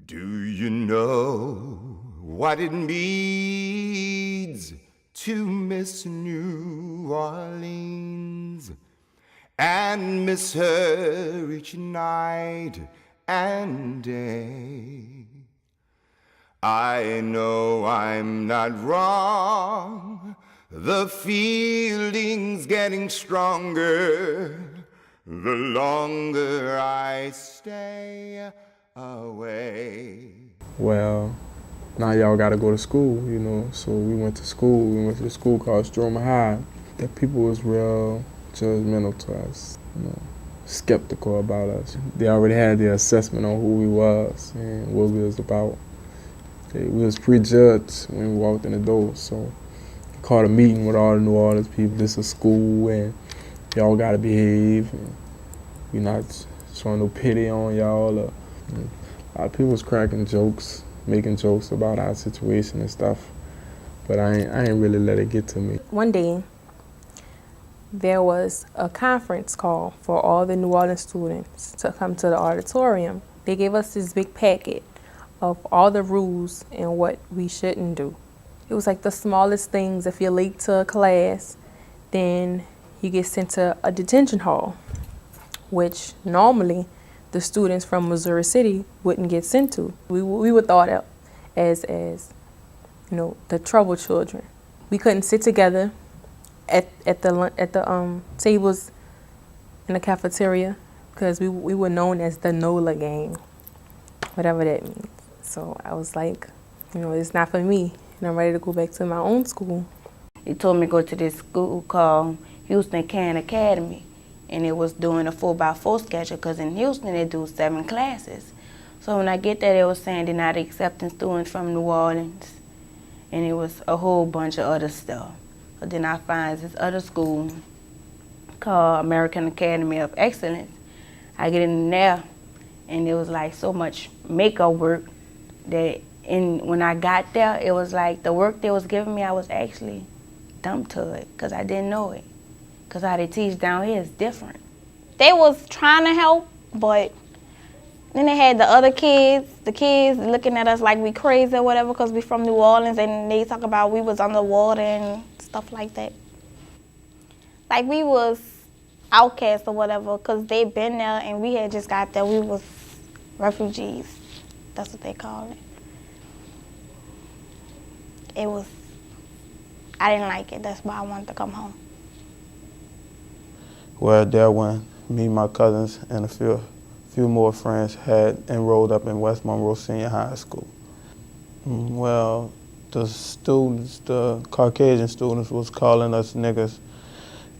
Do you know what it means to miss New Orleans and miss her each night and day? I know I'm not wrong. The feeling's getting stronger the longer I stay away. Well, now y'all gotta go to school, you know, so we went to school. We went to the school called Stroma High. The people was real judgmental to us, you know, skeptical about us. They already had their assessment on who we was and what we was about. We was prejudged when we walked in the door, so we called a meeting with all the New Orleans people. This is school, and y'all gotta behave. And we're not showing no pity on y'all. A lot of people was cracking jokes, making jokes about our situation and stuff, but I ain't really let it get to me. One day, there was a conference call for all the New Orleans students to come to the auditorium. They gave us this big packet of all the rules and what we shouldn't do. It was like the smallest things. If you're late to a class, then you get sent to a detention hall, which normally the students from Missouri City wouldn't get sent to. We were thought of as you know, the troubled children. We couldn't sit together at the tables in the cafeteria because we were known as the NOLA gang, whatever that means. So I was like, you know, it's not for me, and I'm ready to go back to my own school. He told me to go to this school called Houston Can Academy, and it was doing a 4x4 schedule because in Houston they do 7 classes. So when I get there, they were saying they're not accepting students from New Orleans, and it was a whole bunch of other stuff. But then I find this other school called American Academy of Excellence. I get in there, and it was like so much makeup work that when I got there, it was like the work they was giving me, I was actually dumb to it because I didn't know it. Because how they teach down here is different. They was trying to help, but then they had the other kids, the kids looking at us like we crazy or whatever because we from New Orleans, and they talk about we was underwater and stuff like that. Like we was outcasts or whatever because they been there and we had just got there. We was refugees. That's what they call it. I didn't like it. That's why I wanted to come home. Well, there when me, my cousins, and a few more friends had enrolled up in West Monroe Senior High School. Well, the students, the Caucasian students was calling us niggas,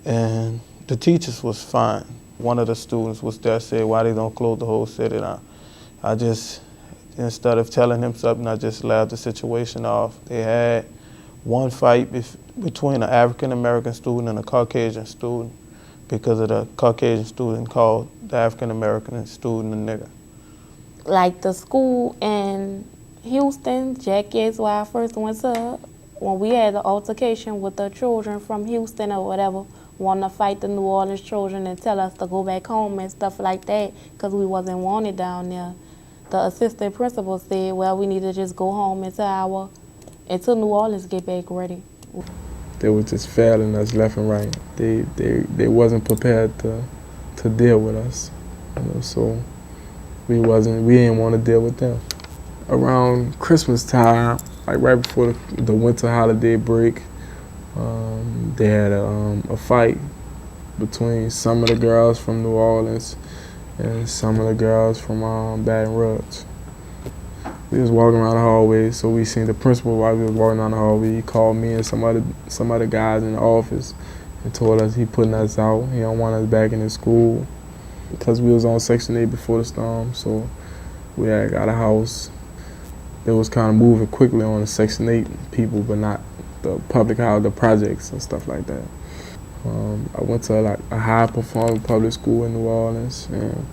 and the teachers was fine. One of the students was there, said, why they don't close the whole city down? I just, instead of telling him something, I just laughed the situation off. They had one fight between an African-American student and a Caucasian student because of the Caucasian student called the African-American student a nigger. Like the school in Houston, Jackie is where I first went to, when we had the altercation with the children from Houston or whatever, wanting to fight the New Orleans children and tell us to go back home and stuff like that because we wasn't wanted down there. The assistant principal said, well, we need to just go home until New Orleans get back ready. They were just failing us left and right. They wasn't prepared to deal with us, you know, so we didn't want to deal with them. Around Christmas time, like right before the winter holiday break, they had a fight between some of the girls from New Orleans and some of the girls from Baton Rouge. We was walking around the hallway, so we seen the principal while we was walking down the hallway. He called me and some other guys in the office and told us he putting us out. He don't want us back in his school because we was on Section 8 before the storm, so we had got a house. They was kind of moving quickly on the Section 8 people, but not the public house, the projects and stuff like that. I went to like a high-performing public school in New Orleans, and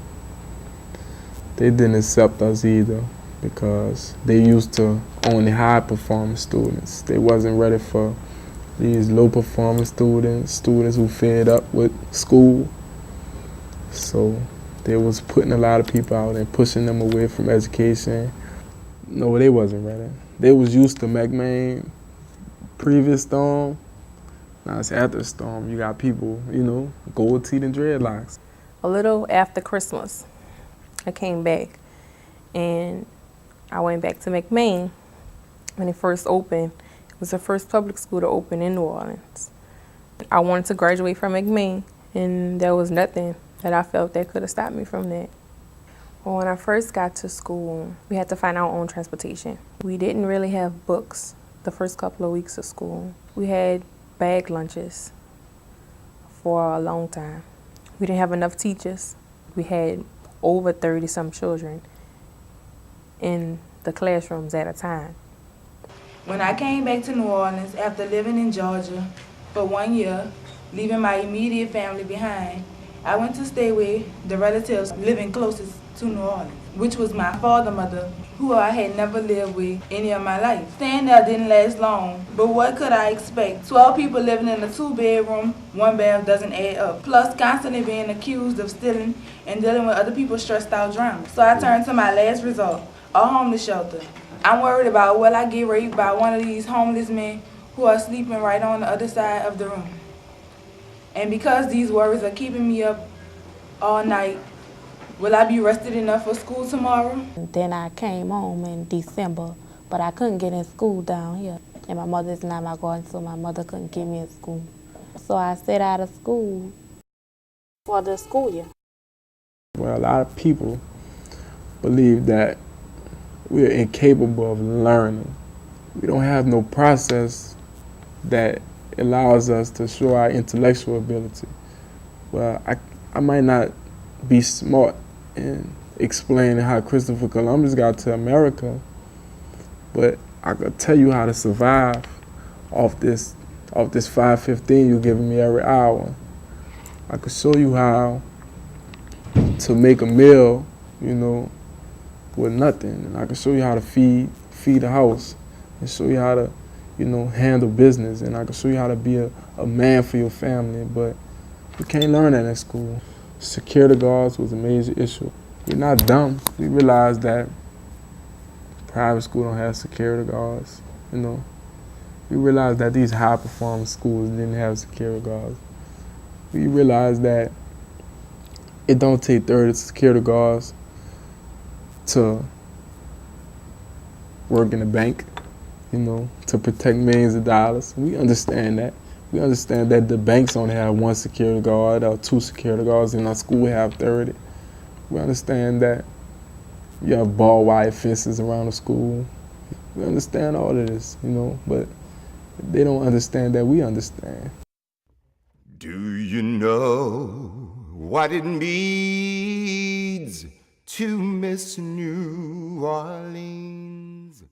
they didn't accept us either because they used to only high-performing students. They wasn't ready for these low-performing students who fed up with school. So they was putting a lot of people out and pushing them away from education, No, they wasn't ready. They was used to McMain previous storm. Now it's after the storm. You got people, gold teeth and dreadlocks. A little after Christmas, I came back and I went back to McMain when it first opened. It was the first public school to open in New Orleans. I wanted to graduate from McMain, and there was nothing that I felt that could have stopped me from that. Well, when I first got to school, we had to find our own transportation. We didn't really have books the first couple of weeks of school. We had bag lunches for a long time. We didn't have enough teachers. We had over 30-some children in the classrooms at a time. When I came back to New Orleans after living in Georgia for 1 year, leaving my immediate family behind, I went to stay with the relatives living closest to New Orleans, which was my father's mother, who I had never lived with any of my life. Staying there didn't last long, but what could I expect? 12 people living in a 2-bedroom, 1 bath doesn't add up. Plus constantly being accused of stealing and dealing with other people's stressed out drama. So I turned to my last resort, a homeless shelter. I'm worried about will I get raped by one of these homeless men who are sleeping right on the other side of the room. And because these worries are keeping me up all night, will I be rested enough for school tomorrow? Then I came home in December, but I couldn't get in school down here. And my mother's not my guardian, so my mother couldn't get me in school. So I stayed out of school for the school year. Well, a lot of people believe that we're incapable of learning. We don't have no process that allows us to show our intellectual ability. Well, I might not be smart in explaining how Christopher Columbus got to America, but I could tell you how to survive off this $5.15 you're giving me every hour. I could show you how to make a meal, with nothing. And I can show you how to feed a house and show you how to, handle business. And I can show you how to be a man for your family. But you can't learn that in school. Security guards was a major issue. We're not dumb. We realize that private school don't have security guards, We realize that these high-performing schools didn't have security guards. We realize that it don't take 30 security guards to work in the bank, to protect millions of dollars. We understand that. We understand that the banks only have 1 security guard or 2 security guards, and our school have 30. We understand that you have barbed wire fences around the school. We understand all of this, but they don't understand that we understand. Do you know what it means to miss New Orleans?